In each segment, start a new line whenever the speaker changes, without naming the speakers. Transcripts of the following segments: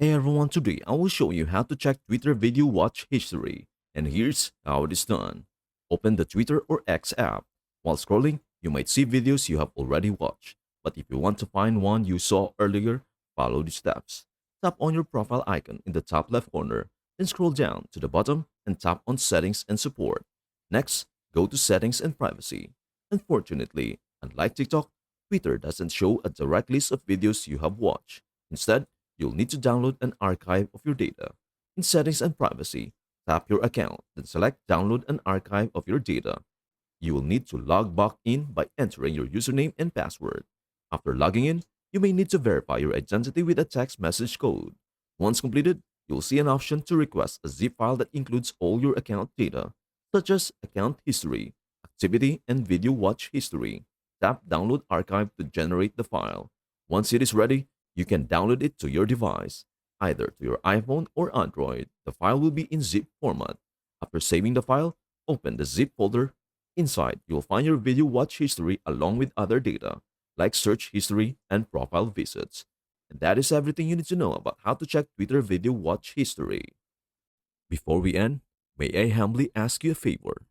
Hey everyone, today I will show you how to check Twitter video watch history. And here's how it is done. Open the Twitter or X app. While scrolling, you might see videos you have already watched. But if you want to find one you saw earlier, follow the steps. Tap on your profile icon in the top left corner, then scroll down to the bottom and tap on Settings and Support. Next, go to Settings and Privacy. Unfortunately, unlike TikTok, Twitter doesn't show a direct list of videos you have watched. Instead, you'll need to download an archive of your data. In Settings and Privacy, tap your account, then select Download an archive of your data. You will need to log back in by entering your username and password. After logging in, you may need to verify your identity with a text message code. Once completed, you'll see an option to request a zip file that includes all your account data, such as account history, activity, and video watch history. Tap Download Archive to generate the file. Once it is ready, you can download it to your device, either to your iPhone or Android. The file will be in zip format. After saving the file, open the zip folder. Inside, you'll find your video watch history along with other data, like search history and profile visits. And that is everything you need to know about how to check Twitter video watch history. Before we end, may I humbly ask you a favor?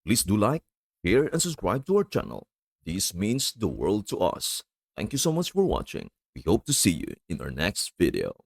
Please do like, share, and subscribe to our channel. This means the world to us. Thank you so much for watching. We hope to see you in our next video.